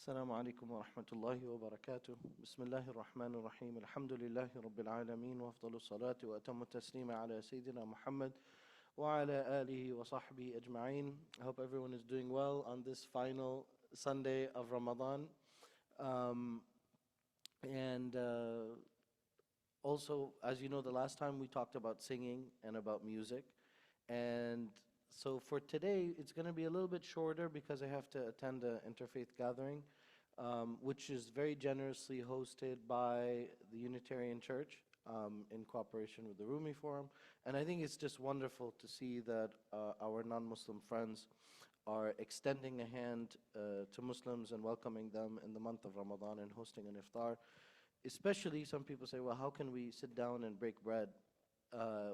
السلام عليكم ورحمة الله وبركاته. بسم الله الرحمن الرحيم. الحمد لله رب العالمين وأفضل الصلاة وأتم التسليم على سيدنا Muhammad وعلى آله وصحبه أجمعين. I hope everyone is doing well on this final Sunday of Ramadan. Um, and also, as you know, the last time we talked about singing and about music. And so for today, it's going to be a little bit shorter because I have to attend an interfaith gathering, which is very generously hosted by the Unitarian Church in cooperation with the Rumi Forum. And I think it's just wonderful to see that our non-Muslim friends are extending a hand to Muslims and welcoming them in the month of Ramadan and hosting an iftar. Especially some people say, well, how can we sit down and break bread uh,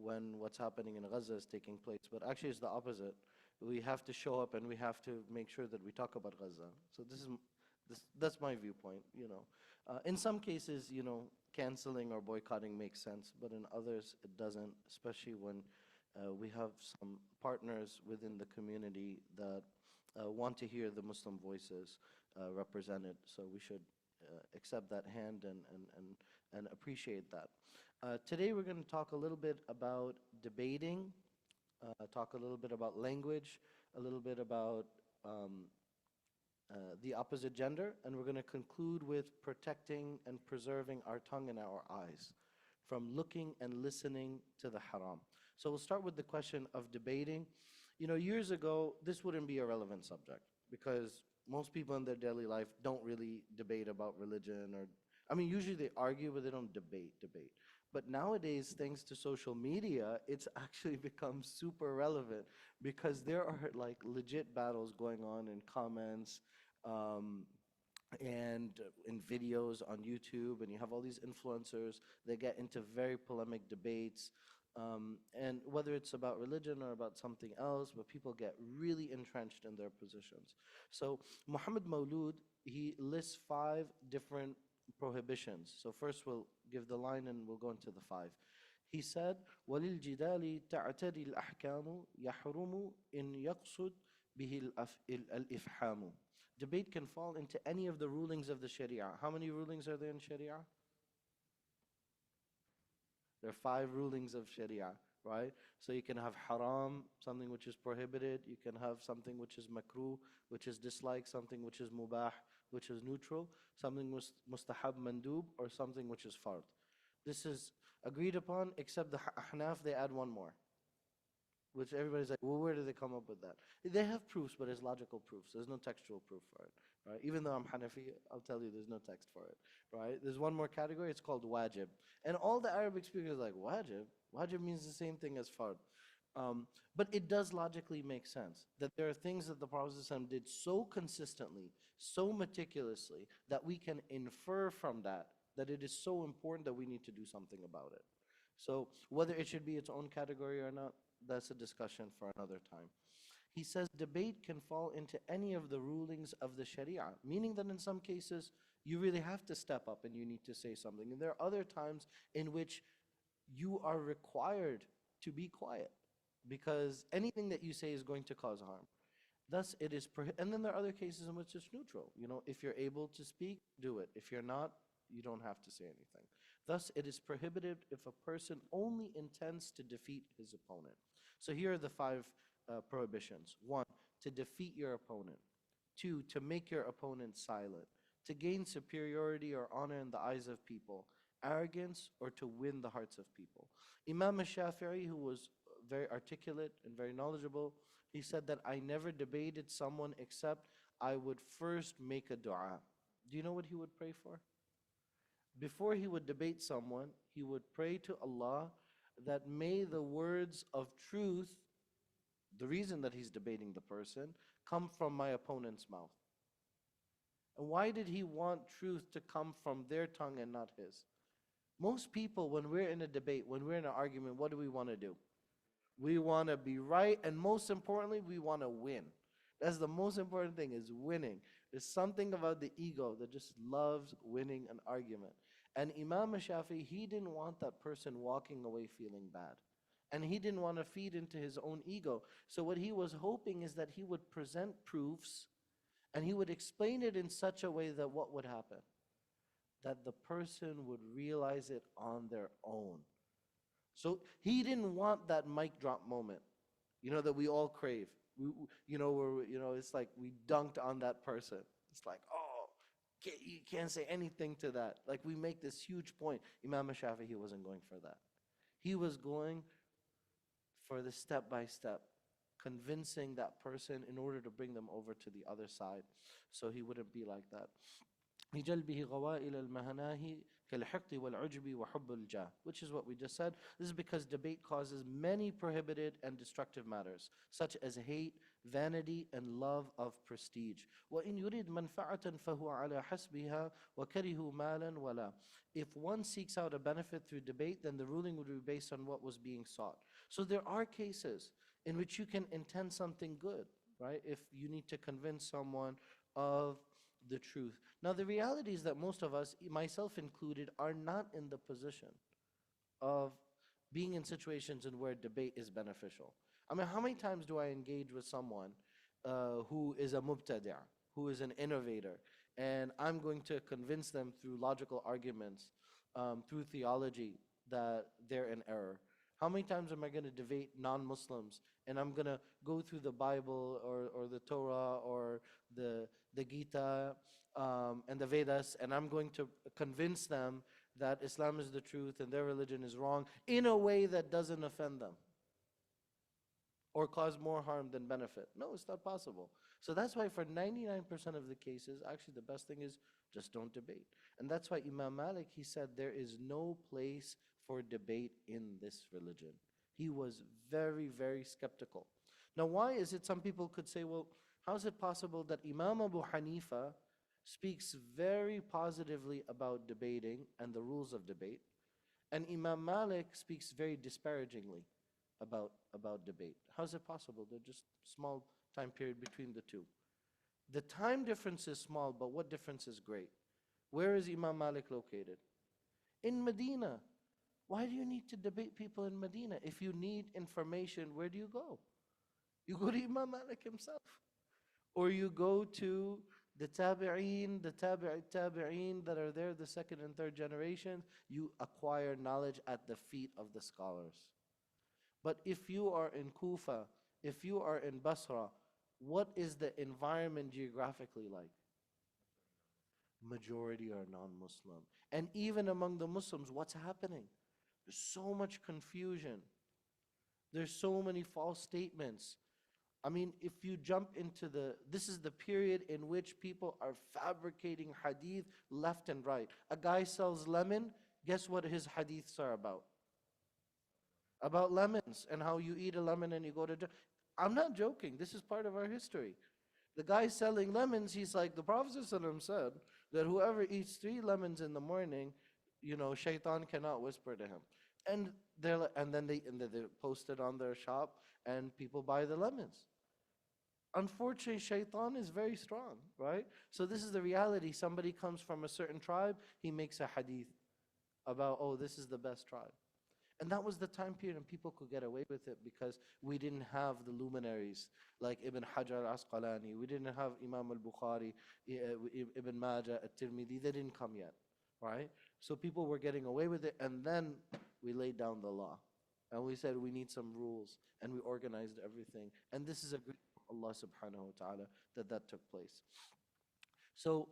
when what's happening in Gaza is taking place? But actually, it's the opposite. We have to show up and we have to make sure that we talk about Gaza. So that's my viewpoint. In some cases, canceling or boycotting makes sense, but in others it doesn't. Especially when we have some partners within the community that want to hear the Muslim voices represented. So we should accept that hand and appreciate that. Today we're going to talk a little bit about debating, talk a little bit about language, a little bit about the opposite gender, and we're going to conclude with protecting and preserving our tongue and our eyes from looking and listening to the haram. So we'll start with the question of debating. Years ago, this wouldn't be a relevant subject because most people in their daily life don't really debate about religion usually they argue, but they don't debate. But nowadays, thanks to social media, it's actually become super relevant because there are like legit battles going on in comments um, and in videos on YouTube, and you have all these influencers that get into very polemic debates. And whether it's about religion or about something else, but people get really entrenched in their positions. So Muhammad Maulud, he lists 5 different prohibitions. So first we'll give the line and we'll go into the 5. He said, وَلِلْجِدَالِ تَعْتَدِي الْأَحْكَامُ يَحْرُمُ إِنْ يَقْصُدْ بِهِ الْإِفْحَامُ. Debate can fall into any of the rulings of the Sharia. How many rulings are there in Sharia? There are 5 rulings of Sharia, right? So you can have haram, something which is prohibited. You can have something which is makruh, which is disliked, something which is mubah, which is neutral, something mustahab mandub, or something which is fard. This is agreed upon, except the Ahnaf, they add one more, which everybody's like, well, where do they come up with that? They have proofs, but it's logical proofs. There's no textual proof for it, right? Even though I'm Hanafi, I'll tell you there's no text for it, right? There's one more category, it's called wajib. And all the Arabic speakers are like, wajib? Wajib means the same thing as fard. But it does logically make sense that there are things that the Prophet ﷺ did so consistently, so meticulously, that we can infer from that it is so important that we need to do something about it. So whether it should be its own category or not, that's a discussion for another time. He says debate can fall into any of the rulings of the Sharia, meaning that in some cases you really have to step up and you need to say something. And there are other times in which you are required to be quiet because anything that you say is going to cause harm. Thus, it is and then there are other cases in which it's neutral. If you're able to speak, do it. If you're not, you don't have to say anything. Thus, it is prohibited if a person only intends to defeat his opponent. So here are the 5 prohibitions. 1, to defeat your opponent. 2, to make your opponent silent. To gain superiority or honor in the eyes of people. Arrogance, or to win the hearts of people. Imam al-Shafi'i, who was very articulate and very knowledgeable, he said that I never debated someone except I would first make a dua. Do you know what he would pray for? Before he would debate someone, he would pray to Allah that may the words of truth, the reason that he's debating the person, come from my opponent's mouth. And why did he want truth to come from their tongue and not his? Most people, when we're in a debate, when we're in an argument, what do we want to do? We want to be right, and most importantly, we want to win. That's the most important thing, is winning. There's something about the ego that just loves winning an argument. And Imam Shafi'i, he didn't want that person walking away feeling bad. And he didn't want to feed into his own ego. So what he was hoping is that he would present proofs And he would explain it in such a way that what would happen? That the person would realize it on their own. So he didn't want that mic drop moment, that we all crave. It's like we dunked on that person. It's like, oh, you can't say anything to that. Like we make this huge point. Imam Shafi'i, he wasn't going for that. He was going for the step by step, convincing that person in order to bring them over to the other side. So he wouldn't be like that. لجلبه غوائل المهناه كالحقد والعجب وحب الجاه, which is what we just said. This is because debate causes many prohibited and destructive matters, such as hate, vanity, and love of prestige. وإن يريد منفعة فهو على حسبها وكره مالا ولا. If one seeks out a benefit through debate, then the ruling would be based on what was being sought. So there are cases in which you can intend something good, right? If you need to convince someone of the truth. Now, the reality is that most of us, myself included, are not in the position of being in situations in where debate is beneficial. I mean, how many times do I engage with someone who is a mubtadi', who is an innovator, and I'm going to convince them through logical arguments, through theology, that they're in error? How many times am I going to debate non-Muslims and I'm going to go through the Bible or the Torah or the Gita and the Vedas, and I'm going to convince them that Islam is the truth and their religion is wrong in a way that doesn't offend them or cause more harm than benefit? No, it's not possible. So that's why for 99% of the cases, actually the best thing is just don't debate. And that's why Imam Malik, he said there is no place for debate in this religion. He was very, very skeptical. Now, why is it some people could say, well, how is it possible that Imam Abu Hanifa speaks very positively about debating and the rules of debate, and Imam Malik speaks very disparagingly about debate? How is it possible? They're just small time period between the two. The time difference is small, but what difference is great? Where is Imam Malik located? In Medina. Why do you need to debate people in Medina? If you need information, where do you go? You go to Imam Malik himself. Or you go to the tabi'een, the tabi'een that are there, the second and third generation. You acquire knowledge at the feet of the scholars. But if you are in Kufa, if you are in Basra, what is the environment geographically like? Majority are non-Muslim. And even among the Muslims, what's happening? There's so much confusion. There's so many false statements. I mean, if you jump into this is the period in which people are fabricating hadith left and right. A guy sells lemon, guess what his hadiths are about? About lemons and how you eat a lemon and you go to... I'm not joking, this is part of our history. The guy selling lemons, he's like, the Prophet ﷺ said that whoever eats 3 lemons in the morning, shaitan cannot whisper to him. And then they post it on their shop and people buy the lemons. Unfortunately, shaitan is very strong, right? So this is the reality. Somebody comes from a certain tribe, he makes a hadith about, oh, this is the best tribe. And that was the time period and people could get away with it because we didn't have the luminaries like Ibn Hajar al-Asqalani. We didn't have Imam al-Bukhari, Ibn Majah, al-Tirmidhi. They didn't come yet, right? So people were getting away with it, and then we laid down the law. And we said we need some rules, and we organized everything. And this is a good Allah subhanahu wa ta'ala that took place. So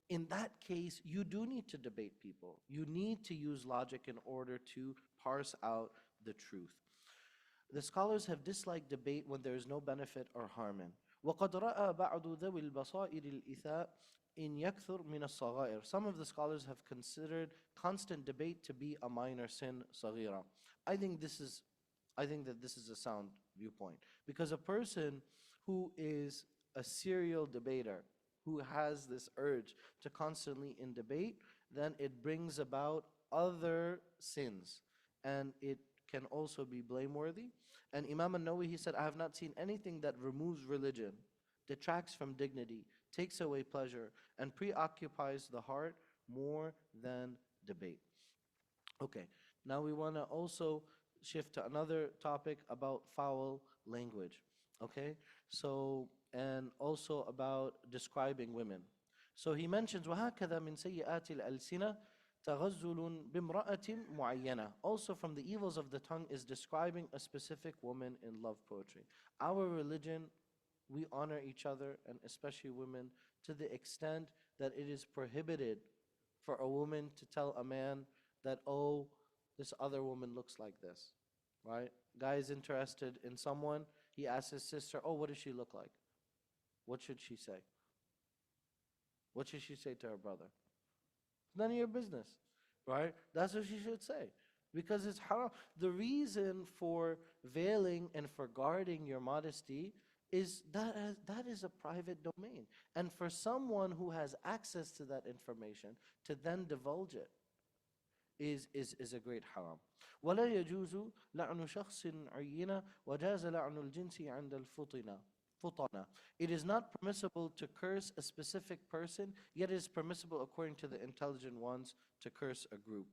in that case, you do need to debate people. You need to use logic in order to parse out the truth. The scholars have disliked debate when there is no benefit or harm in. وَقَدْ رَأَى بَعْضُ ذَوِي الْبَصَائِرِ الْإِثَاءِ إِنْ يَكْثُرْ مِنَ الصَّغَائِرِ. Some of the scholars have considered constant debate to be a minor sin, صغيرة. I think that this is a sound viewpoint, because a person who is a serial debater, who has this urge to constantly in debate, then it brings about other sins, and it can also be blameworthy. And Imam al-Nawawi, he said, I have not seen anything that removes religion, detracts from dignity, takes away pleasure, and preoccupies the heart more than debate. Okay, now we want to also shift to another topic about foul language. Okay, so and also about describing women. So he mentions وَهَكَذَا مِنْ سَيِّئَاتِ الْأَلْسِنَةِ تَغَزُّلٌ بِامْرَأَةٍ مُعَيَّنَةٍ. Also from the evils of the tongue is describing a specific woman in love poetry. Our religion, we honor each other, and especially women, to the extent that it is prohibited for a woman to tell a man that, oh, this other woman looks like this, right? Guy is interested in someone, he asks his sister, oh, what does she look like? What should she say? What should she say to her brother? None of your business, right? That's what she should say. Because it's haram. The reason for veiling and for guarding your modesty is that is a private domain. And for someone who has access to that information to then divulge it is a great haram. ولا يجوز لعن شخص عينة وجاز لعن الجنس عند الفطنة. It is not permissible to curse a specific person, yet it is permissible according to the intelligent ones to curse a group.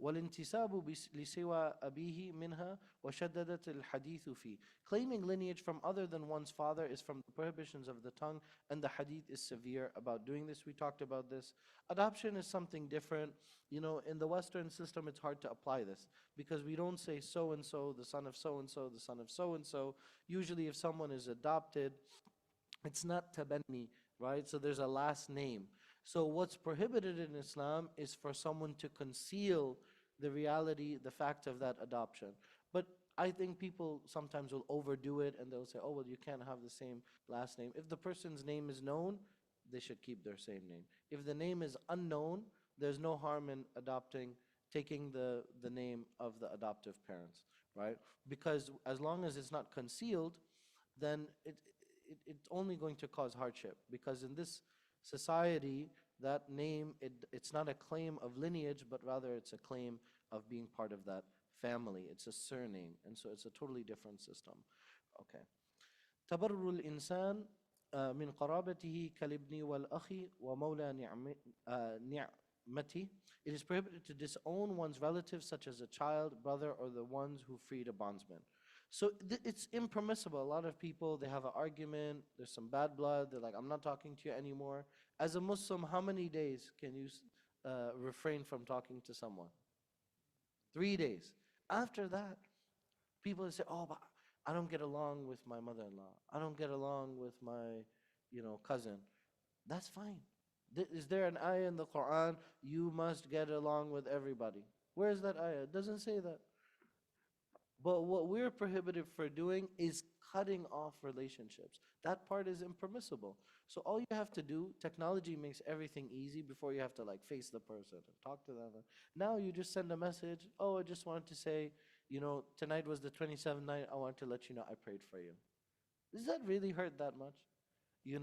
والانتساب لسوى أبيه منها وشددت الحديث فيه. Claiming lineage from other than one's father is from the prohibitions of the tongue, and the hadith is severe about doing this. We talked about this. Adoption is something different. You know, in the Western system, it's hard to apply this because we don't say so and so, the son of so and so, the son of so and so. Usually, if someone is adopted, it's not tabanni, right? So there's a last name. So what's prohibited in Islam is for someone to conceal the reality, the fact of that adoption. But I think people sometimes will overdo it and they'll say, oh, well, you can't have the same last name. If the person's name is known, they should keep their same name. If the name is unknown, there's no harm in taking the name of the adoptive parents, right? Because as long as it's not concealed, then it's only going to cause hardship. Because in this society, that name, it's not a claim of lineage, but rather it's a claim of being part of that family. It's a surname, and so it's a totally different system. Okay. تبرر الإنسان من قرابته كالابن والأخ ومولى نعمته. It is prohibited to disown one's relatives such as a child, brother, or the ones who freed a bondsman. So it's impermissible. A lot of people, they have an argument, there's some bad blood, they're like, I'm not talking to you anymore. As a Muslim, how many days can you refrain from talking to someone? 3 days. After that, people say, oh, but I don't get along with my mother-in-law. I don't get along with my, cousin. That's fine. Is there an ayah in the Quran, you must get along with everybody? Where is that ayah? It doesn't say that. But what we're prohibited for doing is cutting off relationships. That part is impermissible. So all you have to do, technology makes everything easy before you have to face the person and talk to them. Now you just send a message, oh, I just wanted to say, tonight was the 27th night, I want to let you know I prayed for you. Does that really hurt that much? In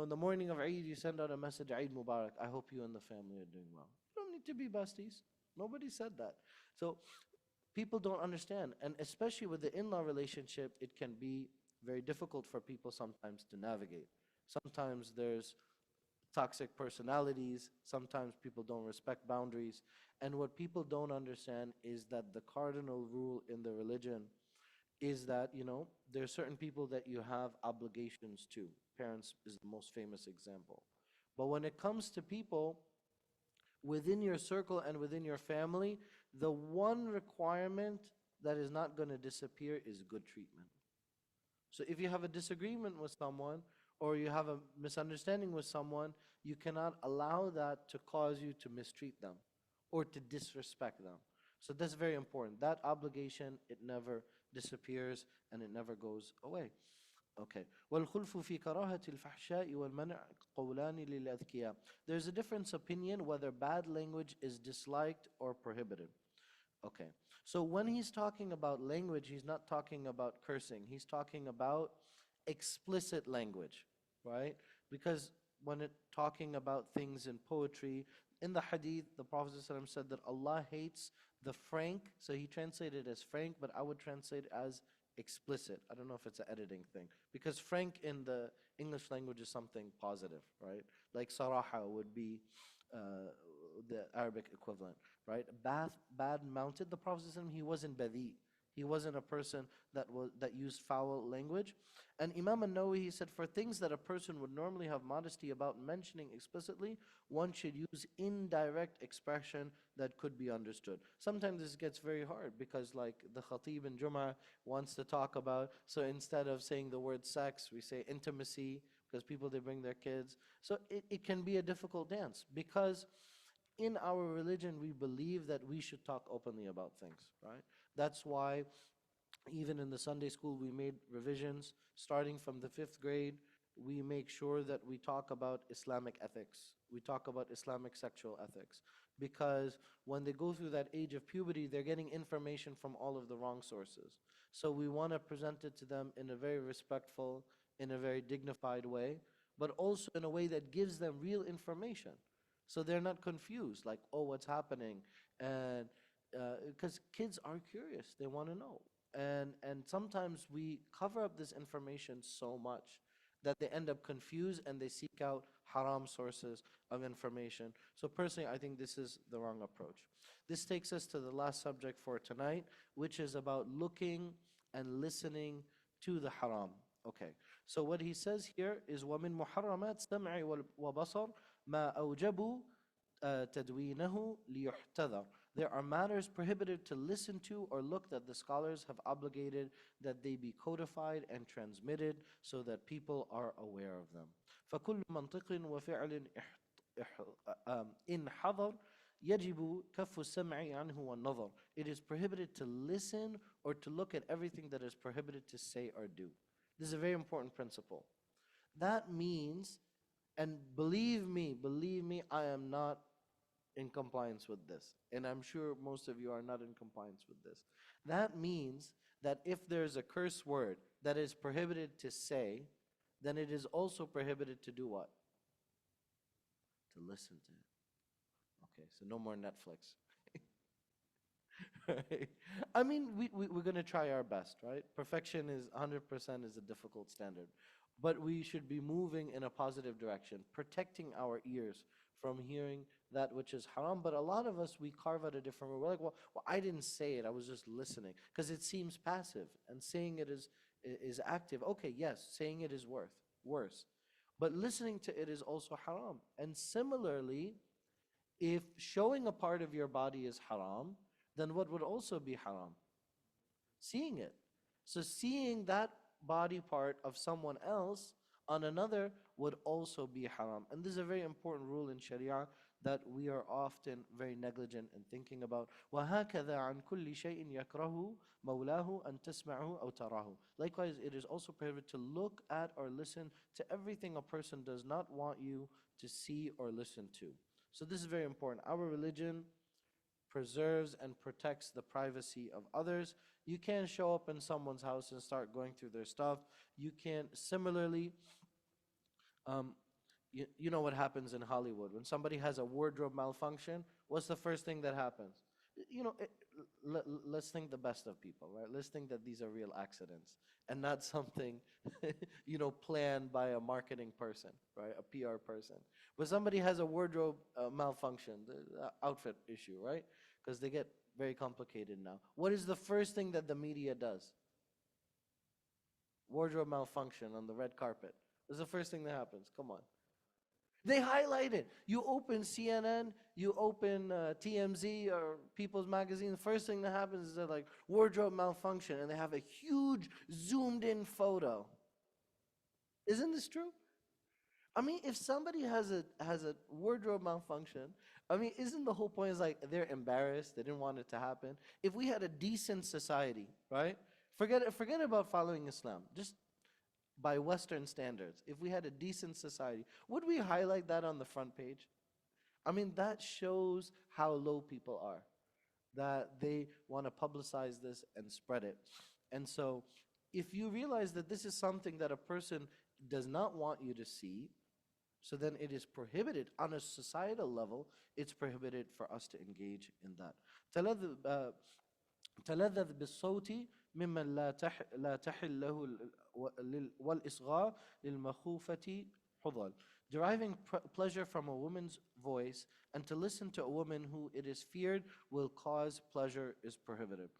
the morning of Eid, you send out a message, Eid Mubarak, I hope you and the family are doing well. You don't need to be besties. Nobody said that. So people don't understand. And especially with the in-law relationship, it can be very difficult for people sometimes to navigate. Sometimes there's toxic personalities. Sometimes people don't respect boundaries. And what people don't understand is that the cardinal rule in the religion is that, there are certain people that you have obligations to. Parents is the most famous example. But when it comes to people within your circle and within your family, the one requirement that is not going to disappear is good treatment. So if you have a disagreement with someone or you have a misunderstanding with someone, you cannot allow that to cause you to mistreat them or to disrespect them. So that's very important. That obligation, it never disappears and it never goes away. Okay. وَالْخُلْفُ فِي كَرَاهَةِ الْفَحْشَاءِ وَالْمَنْعِ قَوْلَانِ لِلْأَذْكِيَاءِ. There's a difference opinion whether bad language is disliked or prohibited. Okay. So when he's talking about language, he's not talking about cursing. He's talking about explicit language, right? Because when talking about things in poetry, in the hadith, the Prophet ﷺ said that Allah hates the frank, so he translated it as frank, but I would translate it as explicit. I don't know if it's an editing thing. Because frank in the English language is something positive, right? Like saraha would be the Arabic equivalent, right? Bad mounted, the Prophet ﷺ, he wasn't badhi. He wasn't a person that used foul language. And Imam an-Nawawi, he said, for things that a person would normally have modesty about mentioning explicitly, one should use indirect expression that could be understood. Sometimes this gets very hard because like the Khatib in Jum'ah wants to talk about, so instead of saying the word sex, we say intimacy because people, they bring their kids. So it can be a difficult dance because in our religion, we believe that we should talk openly about things, right? That's why even in the Sunday school, we made revisions starting from the fifth grade. We make sure that we talk about Islamic ethics. We talk about Islamic sexual ethics. Because when they go through that age of puberty, they're getting information from all of the wrong sources. So we want to present it to them in a very respectful, in a very dignified way, but also in a way that gives them real information. So they're not confused, like, oh, what's happening? And because kids are curious, they want to know. And sometimes we cover up this information so much that they end up confused and they seek out haram sources of information. So personally, I think this is the wrong approach. This takes us to the last subject for tonight, which is about looking and listening to the haram. Okay, so what he says here is وَمِن مُحَرَّمَاتِ السَّمْعِ وَبَصَرِ مَا أَوْجَبُوا تَدْوِينَهُ لِيُحْتَذَرْ. There are matters prohibited to listen to or look that the scholars have obligated that they be codified and transmitted so that people are aware of them. فَكُلُّ مَنْطِقٍ وَفِعْلٍ إِنْ حَضَرْ يَجِبُ كَفُّ السَّمْعِ عَنْهُ وَالنَّظَرْ. It is prohibited to listen or to look at everything that is prohibited to say or do. This is a very important principle. That means, and believe me, I am not in compliance with this. And I'm sure most of you are not in compliance with this. That means that if there's a curse word that is prohibited to say, then it is also prohibited to do what? To listen to it. Okay, so no more Netflix. Right? I mean, we're going to try our best, right? Perfection is 100% is a difficult standard. But we should be moving in a positive direction, protecting our ears from hearing that which is haram. But a lot of us, we carve out a different way. We're like, well, I didn't say it, I was just listening. Because it seems passive, and saying it is active. Okay, yes, saying it is worse. But listening to it is also haram. And similarly, if showing a part of your body is haram, then what would also be haram? Seeing it. So seeing that body part of someone else on another would also be haram. And this is a very important rule in Sharia that we are often very negligent in thinking about. وَهَكَذَا عَنْ كُلِّ شَيْءٍ يَكْرَهُ مَوْلَاهُ أَن تَسْمَعُهُ أَوْ تَرَاهُ. Likewise, it is also prohibited to look at or listen to everything a person does not want you to see or listen to. So this is very important. Our religion preserves and protects the privacy of others. You can't show up in someone's house and start going through their stuff. You can't, similarly, you know what happens in Hollywood. When somebody has a wardrobe malfunction, what's the first thing that happens? You know, let's think the best of people, right? Let's think that these are real accidents and not something, planned by a marketing person, right? A PR person. But somebody has a wardrobe malfunction, the outfit issue, right? Because they get very complicated now. What is the first thing that the media does? Wardrobe malfunction on the red carpet. This is the first thing that happens. Come on. They highlight it. You open CNN, you open TMZ or People's Magazine, the first thing that happens is they're like, wardrobe malfunction, and they have a huge zoomed in photo. Isn't this true? I mean, if somebody has a wardrobe malfunction, I mean, isn't the whole point is like they're embarrassed, they didn't want it to happen? If we had a decent society, right? Forget about following Islam. Just by Western standards, if we had a decent society, would we highlight that on the front page? I mean, that shows how low people are, that they want to publicize this and spread it. And so if you realize that this is something that a person does not want you to see, so then it is prohibited on a societal level, it's prohibited for us to engage in that. تلذذ بالصوت ممن لا تحل له والإصغاء للمخوفة حظل. Deriving pleasure from a woman's voice and to listen to a woman who it is feared will cause pleasure is prohibited.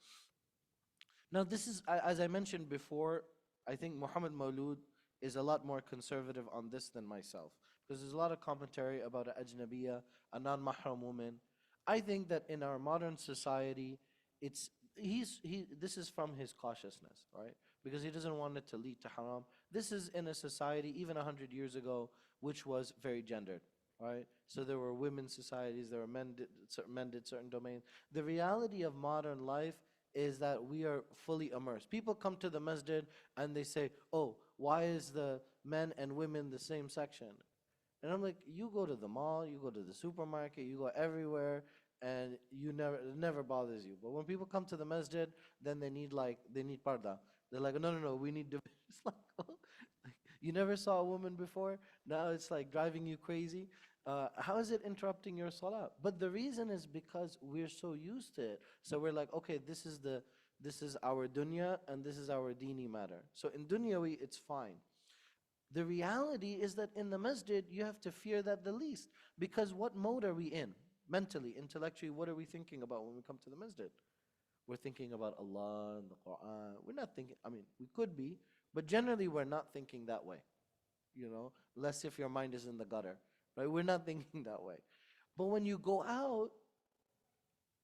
Now, this is, as I mentioned before, I think Muhammad Maulud is a lot more conservative on this than myself. Because there's a lot of commentary about a ajnabiya, a non-mahram woman. I think that in our modern society, it's this is from his cautiousness, right? Because he doesn't want it to lead to haram. This is in a society, even 100 years ago, which was very gendered, right? So there were women's societies, there were men did certain domains. The reality of modern life is that we are fully immersed. People come to the masjid and they say, "Oh, why is the men and women the same section?" And I'm like, you go to the mall, you go to the supermarket, you go everywhere, and it never bothers you. But when people come to the masjid, then they need parda. They're like, no, no, no, we need division. It's like, oh, like, you never saw a woman before. Now it's like driving you crazy. How is it interrupting your salah? But the reason is because we're so used to it. So we're like, okay, this is our dunya and this is our dini matter. So in dunyawi, it's fine. The reality is that in the masjid, you have to fear that the least. Because what mode are we in? Mentally, intellectually, what are we thinking about when we come to the masjid? We're thinking about Allah and the Quran. We're not thinking, I mean, we could be, but generally we're not thinking that way. Less if your mind is in the gutter, right? We're not thinking that way. But when you go out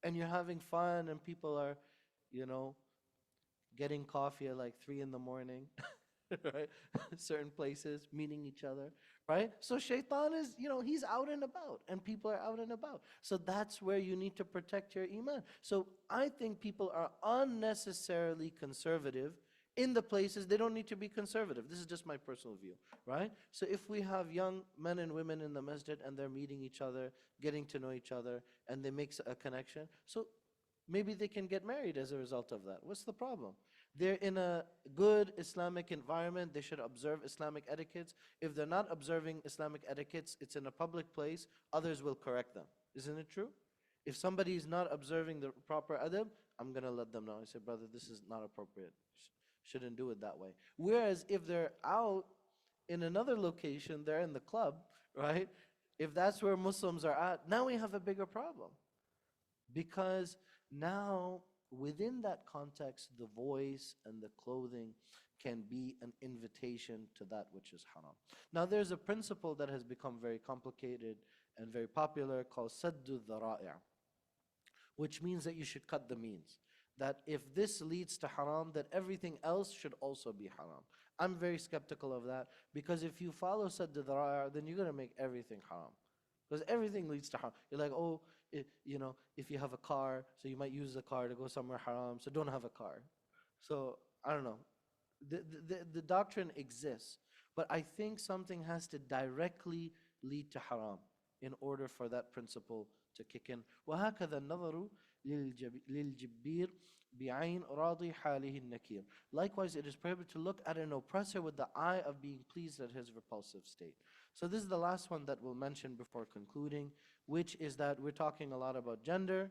and you're having fun and people are, you know, getting coffee at like 3 in the morning, right? Certain places, meeting each other, right? So shaitan is, he's out and about, and people are out and about. So that's where you need to protect your iman. So I think people are unnecessarily conservative in the places they don't need to be conservative. This is just my personal view, right? So if we have young men and women in the masjid and they're meeting each other, getting to know each other, and they make a connection, so maybe they can get married as a result of that. What's the problem? They're in a good Islamic environment. They should observe Islamic etiquettes. If they're not observing Islamic etiquettes, it's in a public place, others will correct them. Isn't it true? If somebody is not observing the proper adab, I'm going to let them know. I say, brother, this is not appropriate. Shouldn't do it that way. Whereas if they're out in another location, they're in the club, right? If that's where Muslims are at, now we have a bigger problem. Because now, within that context, the voice and the clothing can be an invitation to that which is haram. Now, there's a principle that has become very complicated and very popular called saddu dhara'i', which means that you should cut the means. That if this leads to haram, that everything else should also be haram. I'm very skeptical of that, because if you follow saddu dhara'i', then you're going to make everything haram. Because everything leads to haram. You're like, oh, if you have a car, so you might use the car to go somewhere haram, so don't have a car. So, I don't know. The doctrine exists, but I think something has to directly lead to haram in order for that principle to kick in. وَهَكَذَا النَّظَرُ لِلْجِبِّيرِ بِعَيْنِ رَاضِي حَالِهِ النَّكِيرِ. Likewise, it is prohibited to look at an oppressor with the eye of being pleased at his repulsive state. So this is the last one that we'll mention before concluding, which is that we're talking a lot about gender,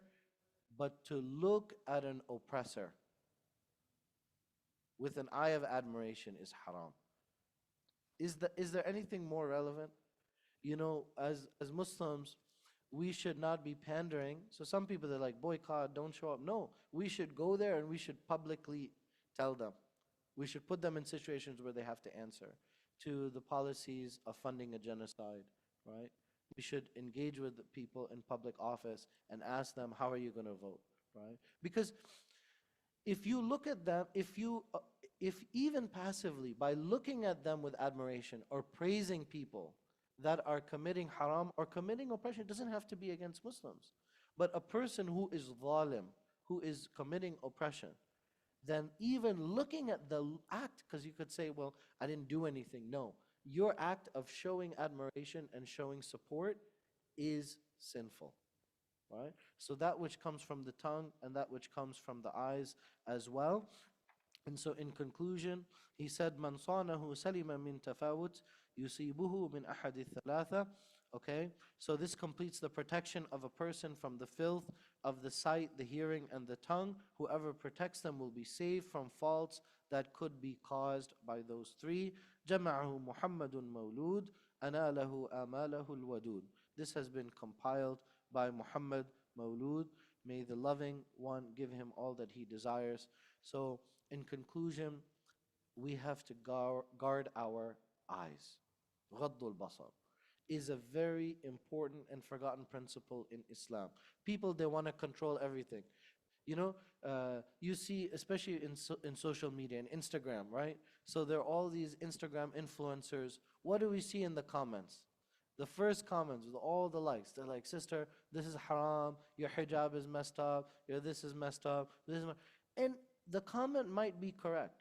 but to look at an oppressor with an eye of admiration is haram. Is there anything more relevant? As Muslims, we should not be pandering. So some people, they're like, boycott, don't show up. No, we should go there and we should publicly tell them. We should put them in situations where they have to answer to the policies of funding a genocide, right? We should engage with the people in public office and ask them, how are you going to vote, right? Because if you look at them, if even passively, by looking at them with admiration or praising people that are committing haram or committing oppression, it doesn't have to be against Muslims. But a person who is zalim, who is committing oppression, then even looking at the act, because you could say, well, I didn't do anything. No, your act of showing admiration and showing support is sinful, right? So that which comes from the tongue and that which comes from the eyes as well. And so in conclusion, he said, "Man sanahu salima min tafawut yusibuhu min ahadi thalatha." Okay, so this completes the protection of a person from the filth of the sight, the hearing, and the tongue. Whoever protects them will be saved from faults that could be caused by those three. Jama'ahu Muhammadun Mawlud, analah amalahu alwadud. This has been compiled by Muhammad Mawlud. May the loving one give him all that he desires. So, in conclusion, we have to guard our eyes. غض البصر is a very important and forgotten principle in Islam. People, they want to control everything. You know, you see, especially in social media and Instagram, right? So there are all these Instagram influencers. What do we see in the comments? The first comments with all the likes, they're like, "Sister, this is haram. Your hijab is messed up. Your this is messed up. And the comment might be correct.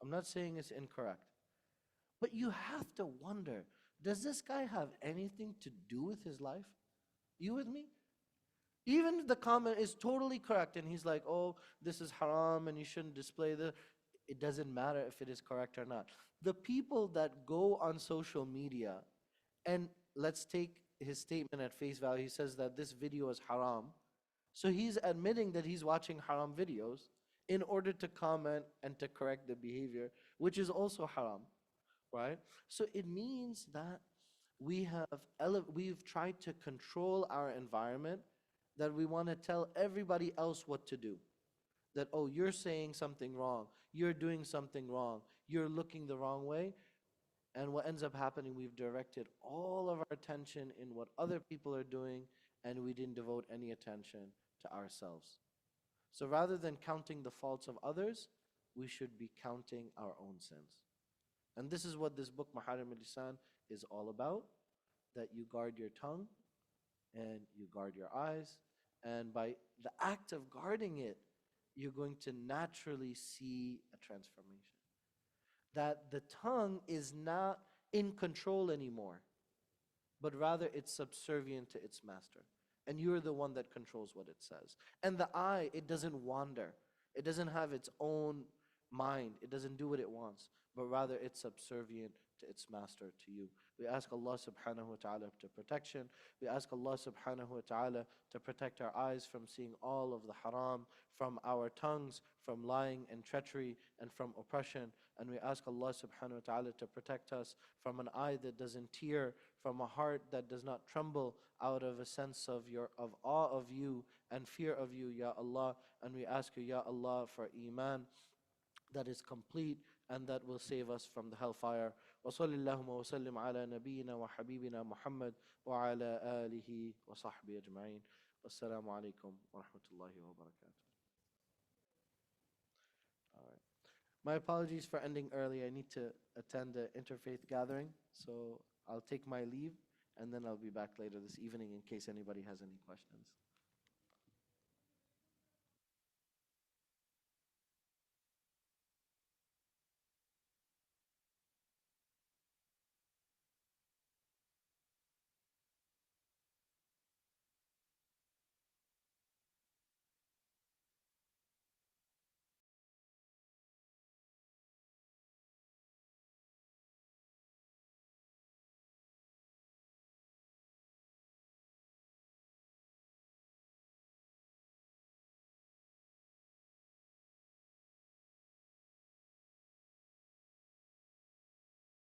I'm not saying it's incorrect, but you have to wonder: does this guy have anything to do with his life? You with me? Even if the comment is totally correct and he's like, oh, this is haram and you shouldn't display this, it doesn't matter if it is correct or not. The people that go on social media, and let's take his statement at face value, he says that this video is haram. So he's admitting that he's watching haram videos in order to comment and to correct the behavior, which is also haram, right? So it means that we've tried to control our environment, that we want to tell everybody else what to do. That, oh, you're saying something wrong, you're doing something wrong, you're looking the wrong way. And what ends up happening, we've directed all of our attention in what other people are doing, and we didn't devote any attention to ourselves. So rather than counting the faults of others, we should be counting our own sins. And this is what this book, Maharim al-Lisan, is all about, that you guard your tongue and you guard your eyes. And by the act of guarding it, you're going to naturally see a transformation. That the tongue is not in control anymore, but rather it's subservient to its master. And you're the one that controls what it says. And the eye, it doesn't wander. It doesn't have its own mind. It doesn't do what it wants, but rather it's subservient to its master, to you. We ask Allah subhanahu wa ta'ala to protection. We ask Allah subhanahu wa ta'ala to protect our eyes from seeing all of the haram, from our tongues, from lying and treachery, and from oppression. And we ask Allah subhanahu wa ta'ala to protect us from an eye that doesn't tear, from a heart that does not tremble out of a sense of awe of you and fear of you, Ya Allah. And we ask you, Ya Allah, for iman that is complete and that will save us from the hellfire. وصلى اللهم وسلم على نبينا وحبيبنا محمد وعلى آله وصحبه أجمعين. والسلام عليكم ورحمة الله وبركاته. All right. My apologies for ending early. I need to attend the interfaith gathering, so I'll take my leave and then I'll be back later this evening in case anybody has any questions.